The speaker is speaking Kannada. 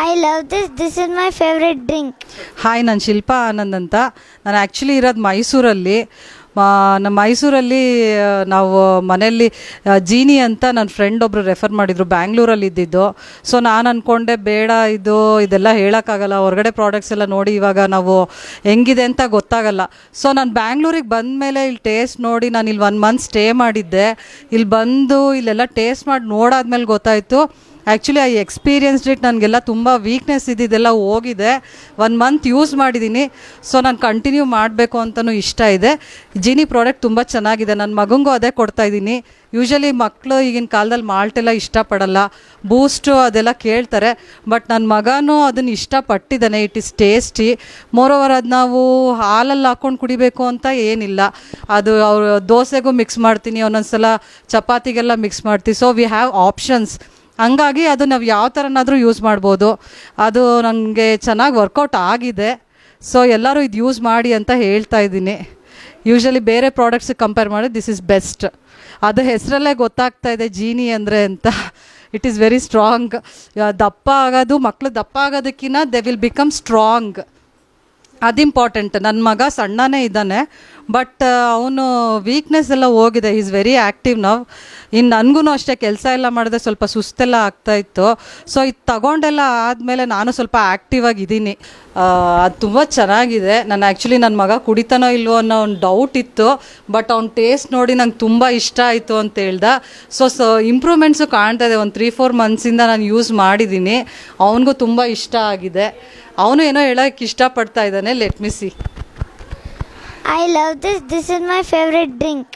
I love this. This is my favorite drink. Hi, ನಾನು ಶಿಲ್ಪಾ ಆನಂದ್ ಅಂತ. ನಾನು ಆ್ಯಕ್ಚುಲಿ ಇರೋದು ಮೈಸೂರಲ್ಲಿ. ನಮ್ಮ ಮೈಸೂರಲ್ಲಿ ನಾವು ಮನೆಯಲ್ಲಿ ಜೀನಿ ಅಂತ ನನ್ನ ಫ್ರೆಂಡ್ ಒಬ್ಬರು ರೆಫರ್ ಮಾಡಿದರು, ಬ್ಯಾಂಗ್ಳೂರಲ್ಲಿ ಇದ್ದಿದ್ದು. ಸೊ ನಾನು ಅಂದ್ಕೊಂಡೆ ಬೇಡ, ಇದೆಲ್ಲ ಹೇಳೋಕ್ಕಾಗಲ್ಲ, ಹೊರಗಡೆ ಪ್ರಾಡಕ್ಟ್ಸ್ ಎಲ್ಲ ನೋಡಿ ಇವಾಗ ನಾವು ಹೆಂಗಿದೆ ಅಂತ ಗೊತ್ತಾಗಲ್ಲ. ಸೊ ನಾನು ಬ್ಯಾಂಗ್ಳೂರಿಗೆ ಬಂದಮೇಲೆ ಇಲ್ಲಿ ಟೇಸ್ಟ್ ನೋಡಿ, ನಾನು ಇಲ್ಲಿ 1 ಮಂತ್ ಸ್ಟೇ ಮಾಡಿದ್ದೆ. ಇಲ್ಲಿ ಬಂದು ಇಲ್ಲೆಲ್ಲ ಟೇಸ್ಟ್ ಮಾಡಿ ನೋಡಾದ್ಮೇಲೆ ಗೊತ್ತಾಯಿತು ಆ್ಯಕ್ಚುಲಿ ಐ ಎಕ್ಸ್ಪೀರಿಯನ್ಸ್ಡ್ ಇಟ್. ನನಗೆಲ್ಲ ತುಂಬ ವೀಕ್ನೆಸ್ ಇದ್ದಿದ್ದೆಲ್ಲ ಹೋಗಿದೆ. 1 ಮಂತ್ ಯೂಸ್ ಮಾಡಿದ್ದೀನಿ. ಸೊ ನಾನು ಕಂಟಿನ್ಯೂ ಮಾಡಬೇಕು ಅಂತಲೂ ಇಷ್ಟ ಇದೆ. ಜೀನಿ ಪ್ರಾಡಕ್ಟ್ ತುಂಬ ಚೆನ್ನಾಗಿದೆ. ನನ್ನ ಮಗಂಗೂ ಅದೇ ಕೊಡ್ತಾಯಿದ್ದೀನಿ. ಯೂಶ್ವಲಿ ಮಕ್ಕಳು ಈಗಿನ ಕಾಲದಲ್ಲಿ ಮಾಲ್ಟೆಲ್ಲ ಇಷ್ಟಪಡಲ್ಲ, ಬೂಸ್ಟು ಅದೆಲ್ಲ ಕೇಳ್ತಾರೆ. ಬಟ್ ನನ್ನ ಮಗನೂ ಅದನ್ನು ಇಷ್ಟಪಟ್ಟಿದ್ದಾನೆ. It is tasty. ಮೋರೋವರ್ ಅದು ನಾವು ಹಾಲಲ್ಲಿ ಹಾಕ್ಕೊಂಡು ಕುಡಿಬೇಕು ಅಂತ ಏನಿಲ್ಲ. ಅದು ಅವರು ದೋಸೆಗೂ ಮಿಕ್ಸ್ ಮಾಡ್ತೀನಿ, ಒಂದೊಂದು ಸಲ ಚಪಾತಿಗೆಲ್ಲ ಮಿಕ್ಸ್ ಮಾಡ್ತೀವಿ. So we have options. ಹಂಗಾಗಿ ಅದು ನಾವು ಯಾವ ಥರನಾದರೂ ಯೂಸ್ ಮಾಡ್ಬೋದು. ಅದು ನನಗೆ ಚೆನ್ನಾಗಿ ವರ್ಕೌಟ್ ಆಗಿದೆ. ಸೊ ಎಲ್ಲರೂ ಇದು ಯೂಸ್ ಮಾಡಿ ಅಂತ ಹೇಳ್ತಾ ಇದ್ದೀನಿ. ಯೂಶ್ವಲಿ ಬೇರೆ ಪ್ರಾಡಕ್ಟ್ಸಿಗೆ ಕಂಪೇರ್ ಮಾಡಿ ದಿಸ್ ಇಸ್ ಬೆಸ್ಟ್. ಅದು ಹೆಸರಲ್ಲೇ ಗೊತ್ತಾಗ್ತಾ ಇದೆ ಜೀನಿ ಅಂದರೆ ಅಂತ. It is very strong. ದಪ್ಪ ಆಗೋದು, ಮಕ್ಕಳು ದಪ್ಪ ಆಗೋದಕ್ಕಿಂತ ದೆ ವಿಲ್ ಬಿಕಮ್ ಸ್ಟ್ರಾಂಗ್. ಅದು ಇಂಪಾರ್ಟೆಂಟ್. ನನ್ನ ಮಗ ಸಣ್ಣನೇ ಇದ್ದಾನೆ, ಬಟ್ ಅವನು ವೀಕ್ನೆಸ್ ಎಲ್ಲ ಹೋಗಿದೆ. ಈಸ್ ವೆರಿ ಆ್ಯಕ್ಟಿವ್ ನಾವು. ಇನ್ನು ನನಗೂ ಅಷ್ಟೇ ಕೆಲಸ ಎಲ್ಲ ಮಾಡಿದ್ರೆ ಸ್ವಲ್ಪ ಸುಸ್ತೆಲ್ಲ ಆಗ್ತಾಯಿತ್ತು. ಸೊ ಇದು ತಗೊಂಡೆಲ್ಲ ಆದಮೇಲೆ ನಾನು ಸ್ವಲ್ಪ ಆ್ಯಕ್ಟಿವ್ ಆಗಿದ್ದೀನಿ. ಅದು ತುಂಬ ಚೆನ್ನಾಗಿದೆ. ನಾನು ಆ್ಯಕ್ಚುಲಿ ನನ್ನ ಮಗ ಕುಡಿತಾನೋ ಇಲ್ವೋ ಅನ್ನೋ ಒಂದು ಡೌಟ್ ಇತ್ತು, ಬಟ್ ಅವ್ನ ಟೇಸ್ಟ್ ನೋಡಿ ನಂಗೆ ತುಂಬ ಇಷ್ಟ ಆಯಿತು ಅಂತ ಹೇಳ್ದೆ. ಸೊ ಇಂಪ್ರೂವ್ಮೆಂಟ್ಸು ಕಾಣ್ತಾ ಇದೆ. ಒಂದು 3-4 ಮಂತ್ಸಿಂದ ನಾನು ಯೂಸ್ ಮಾಡಿದ್ದೀನಿ. ಅವನಿಗೂ ತುಂಬ ಇಷ್ಟ ಆಗಿದೆ. ಅವನು ಏನೋ ಹೇಳೋಕ್ಕೆ ಇಷ್ಟಪಡ್ತಾ ಇದ್ದಾನೆ. Let me C. I love this. This is my favorite drink.